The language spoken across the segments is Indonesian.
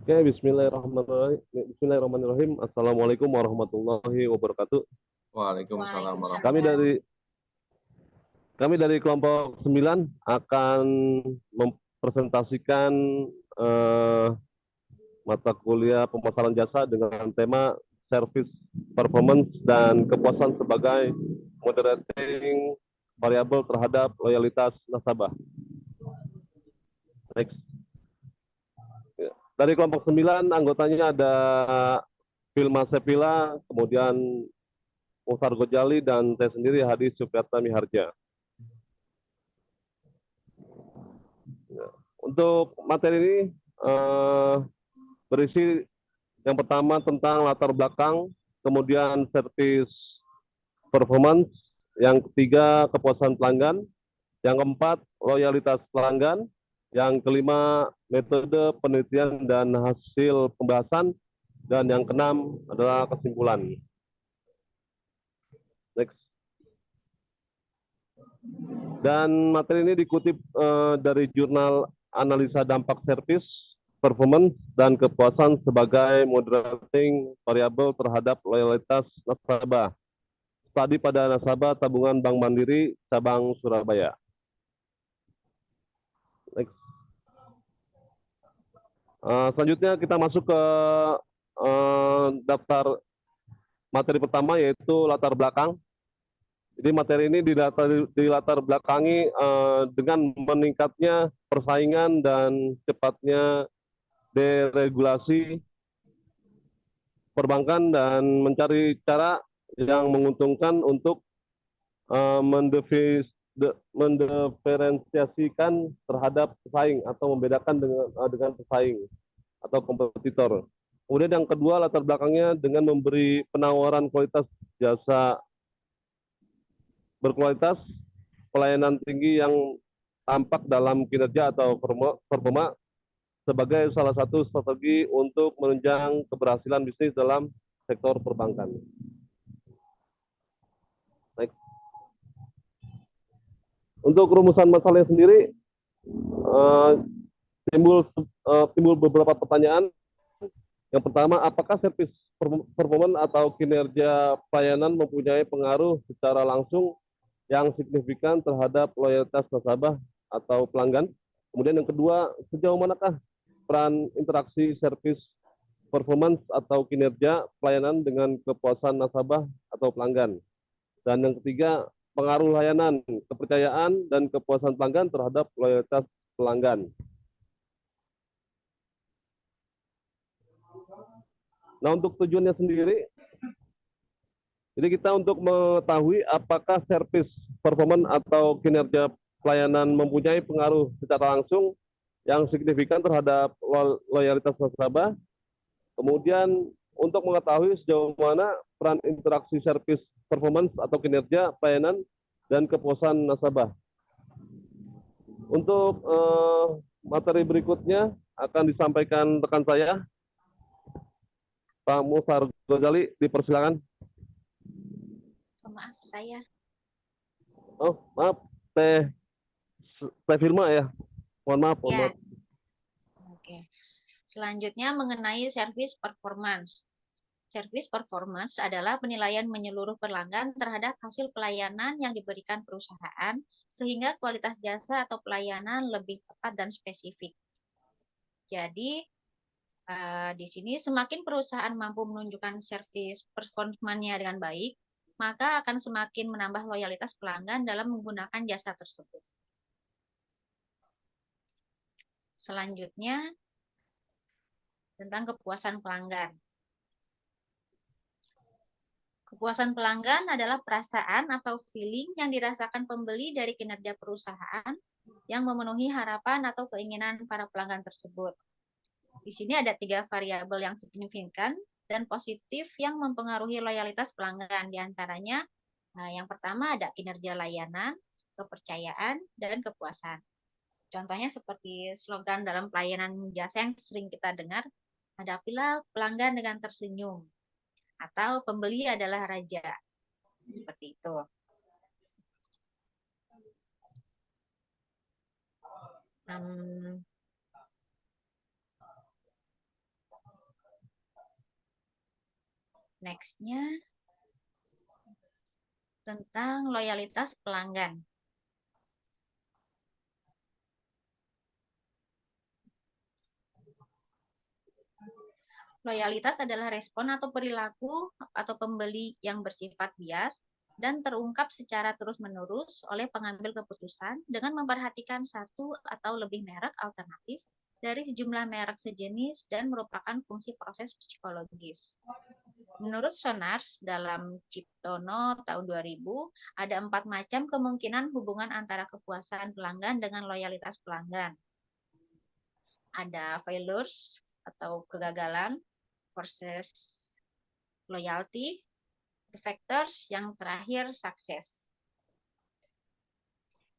Oke, Bismillahirrahmanirrahim. Bismillahirrahmanirrahim. Assalamualaikum warahmatullahi wabarakatuh. Waalaikumsalam Kami warahmatullahi dari kami dari kelompok 9 akan mempresentasikan eh, mata kuliah pemasaran jasa dengan tema service performance dan kepuasan sebagai moderating variabel terhadap loyalitas nasabah. Next. Ya. Dari kelompok 9 anggotanya ada Vilma Sepila, kemudian Musar Gojali, dan saya sendiri Hadi Supriyatna Miharja. Ya. Untuk materi ini berisi yang pertama tentang latar belakang, kemudian service performance, yang ketiga kepuasan pelanggan, yang keempat loyalitas pelanggan, yang kelima metode penelitian dan hasil pembahasan, dan yang keenam adalah kesimpulan. Next. Dan materi ini dikutip dari jurnal analisa dampak service, performance, dan kepuasan sebagai moderating variabel terhadap loyalitas nasabah. Studi pada nasabah tabungan Bank Mandiri, cabang Surabaya. Next. Selanjutnya kita masuk ke daftar materi pertama, yaitu latar belakang. Jadi materi ini dilatar belakangi dengan meningkatnya persaingan dan cepatnya deregulasi perbankan dan mencari cara yang menguntungkan untuk mendiferensiasikan terhadap pesaing atau membedakan dengan pesaing atau kompetitor. Kemudian yang kedua, latar belakangnya dengan memberi penawaran kualitas jasa berkualitas, pelayanan tinggi yang tampak dalam kinerja atau performa sebagai salah satu strategi untuk menunjang keberhasilan bisnis dalam sektor perbankan. Next. Untuk rumusan masalahnya sendiri, timbul beberapa pertanyaan. Yang pertama, apakah service performance atau kinerja pelayanan mempunyai pengaruh secara langsung yang signifikan terhadap loyalitas nasabah atau pelanggan? Kemudian yang kedua, sejauh manakah peran interaksi service performance atau kinerja pelayanan dengan kepuasan nasabah atau pelanggan? Dan yang ketiga, pengaruh layanan, kepercayaan, dan kepuasan pelanggan terhadap loyalitas pelanggan. Nah, untuk tujuannya sendiri, jadi kita untuk mengetahui apakah service performance atau kinerja pelayanan mempunyai pengaruh secara langsung yang signifikan terhadap loyalitas nasabah. Kemudian untuk mengetahui sejauh mana peran interaksi service performance atau kinerja pelayanan dan kepuasan nasabah. Untuk materi berikutnya akan disampaikan rekan saya, Pak Musar Gojali, dipersilakan. Maaf saya. Oh, maaf, Teh Firma ya. Mohon maaf, mohon Ya. maaf. Oke. Selanjutnya mengenai service performance. Service performance adalah penilaian menyeluruh pelanggan terhadap hasil pelayanan yang diberikan perusahaan sehingga kualitas jasa atau pelayanan lebih tepat dan spesifik. Jadi di sini semakin perusahaan mampu menunjukkan service performance-nya dengan baik, maka akan semakin menambah loyalitas pelanggan dalam menggunakan jasa tersebut. Selanjutnya, tentang kepuasan pelanggan. Kepuasan pelanggan adalah perasaan atau feeling yang dirasakan pembeli dari kinerja perusahaan yang memenuhi harapan atau keinginan para pelanggan tersebut. Di sini ada 3 variabel yang signifikan dan positif yang mempengaruhi loyalitas pelanggan. Di antaranya, yang pertama ada kinerja layanan, kepercayaan, dan kepuasan. Contohnya seperti slogan dalam pelayanan jasa yang sering kita dengar, hadapilah pelanggan dengan tersenyum, atau pembeli adalah raja. Seperti itu. Next-nya tentang loyalitas pelanggan. Loyalitas adalah respon atau perilaku atau pembeli yang bersifat bias dan terungkap secara terus-menerus oleh pengambil keputusan dengan memperhatikan satu atau lebih merek alternatif dari sejumlah merek sejenis dan merupakan fungsi proses psikologis. Menurut Sonars dalam Ciptono tahun 2000, ada 4 macam kemungkinan hubungan antara kepuasan pelanggan dengan loyalitas pelanggan. Ada failures atau kegagalan versus loyalty, factors yang terakhir sukses.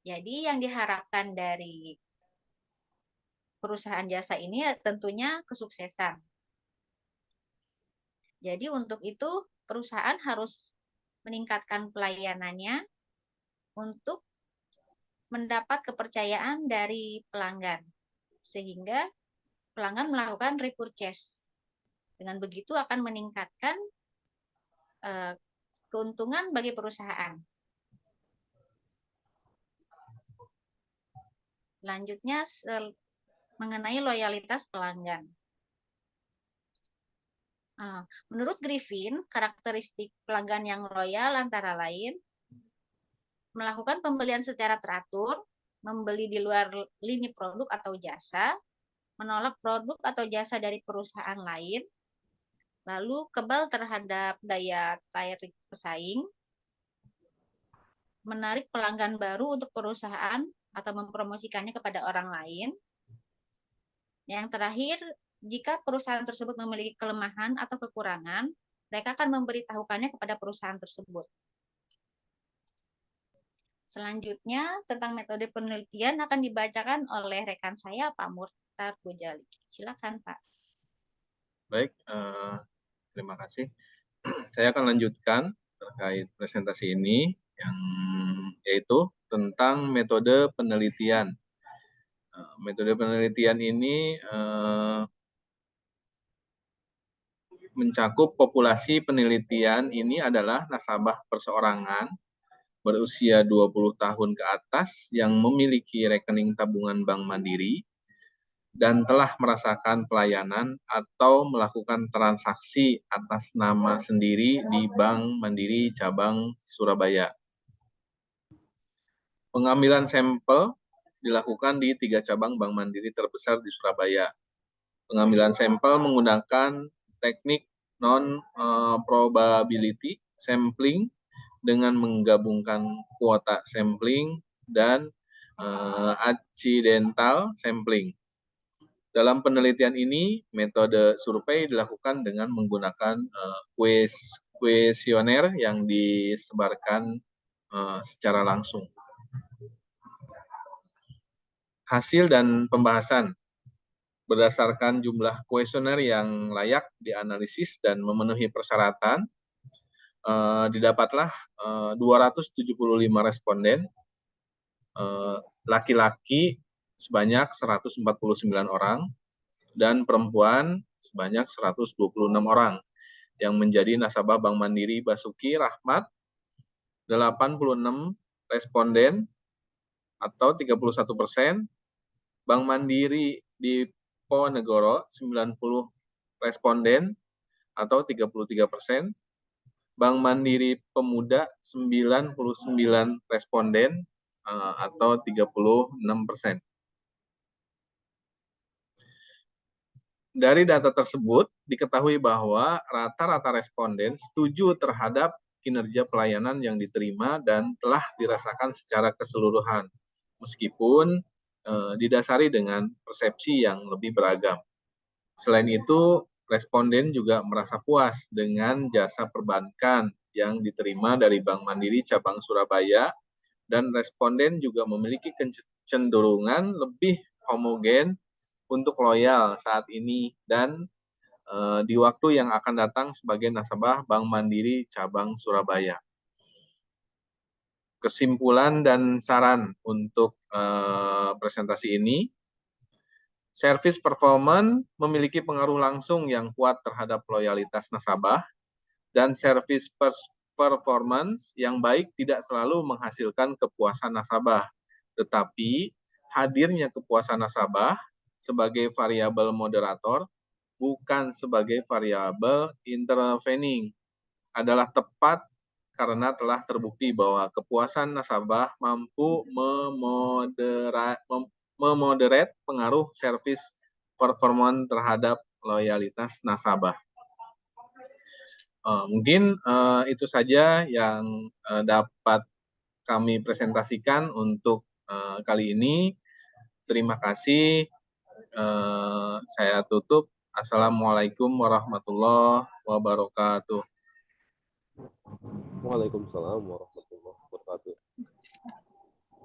Jadi yang diharapkan dari perusahaan jasa ini tentunya kesuksesan. Jadi untuk itu perusahaan harus meningkatkan pelayanannya untuk mendapat kepercayaan dari pelanggan, sehingga pelanggan melakukan repurchase. Dengan begitu akan meningkatkan keuntungan bagi perusahaan. Selanjutnya mengenai loyalitas pelanggan. Menurut Griffin, karakteristik pelanggan yang loyal antara lain melakukan pembelian secara teratur, membeli di luar lini produk atau jasa, menolak produk atau jasa dari perusahaan lain, lalu kebal terhadap daya tarik pesaing, menarik pelanggan baru untuk perusahaan atau mempromosikannya kepada orang lain. Yang terakhir, jika perusahaan tersebut memiliki kelemahan atau kekurangan, mereka akan memberitahukannya kepada perusahaan tersebut. Selanjutnya, tentang metode penelitian akan dibacakan oleh rekan saya, Pak Murtar Gojali. Silakan, Pak. Baik, terima kasih. Saya akan lanjutkan terkait presentasi ini, yaitu tentang metode penelitian. Metode penelitian ini mencakup populasi penelitian ini adalah nasabah perseorangan berusia 20 tahun ke atas yang memiliki rekening tabungan Bank Mandiri dan telah merasakan pelayanan atau melakukan transaksi atas nama sendiri di Bank Mandiri cabang Surabaya. Pengambilan sampel dilakukan di 3 cabang Bank Mandiri terbesar di Surabaya. Pengambilan sampel menggunakan teknik non-probability sampling dengan menggabungkan kuota sampling dan accidental sampling. Dalam penelitian ini, metode survei dilakukan dengan menggunakan kuesioner yang disebarkan secara langsung. Hasil dan pembahasan. Berdasarkan jumlah kuesioner yang layak dianalisis dan memenuhi persyaratan, didapatlah 275 responden, laki-laki sebanyak 149 orang, dan perempuan sebanyak 126 orang, yang menjadi nasabah Bank Mandiri Basuki Rahmat, 86 responden atau 31%, Bank Mandiri Diponegoro 90 responden atau 33%, Bank Mandiri Pemuda 99 responden atau 36%. Dari data tersebut, diketahui bahwa rata-rata responden setuju terhadap kinerja pelayanan yang diterima dan telah dirasakan secara keseluruhan, meskipun didasari dengan persepsi yang lebih beragam. Selain itu, responden juga merasa puas dengan jasa perbankan yang diterima dari Bank Mandiri cabang Surabaya, dan responden juga memiliki kecenderungan lebih homogen untuk loyal saat ini dan di waktu yang akan datang sebagai nasabah Bank Mandiri cabang Surabaya. Kesimpulan dan saran untuk presentasi ini, service performance memiliki pengaruh langsung yang kuat terhadap loyalitas nasabah. dan service performance yang baik tidak selalu menghasilkan kepuasan nasabah, tetapi hadirnya kepuasan nasabah sebagai variabel moderator bukan sebagai variabel intervening adalah tepat karena telah terbukti bahwa kepuasan nasabah mampu memoderate pengaruh service performance terhadap loyalitas nasabah. Mungkin itu saja yang dapat kami presentasikan untuk kali ini. Terima kasih. Saya tutup. Assalamualaikum warahmatullahi wabarakatuh. Waalaikumsalam warahmatullahi wabarakatuh.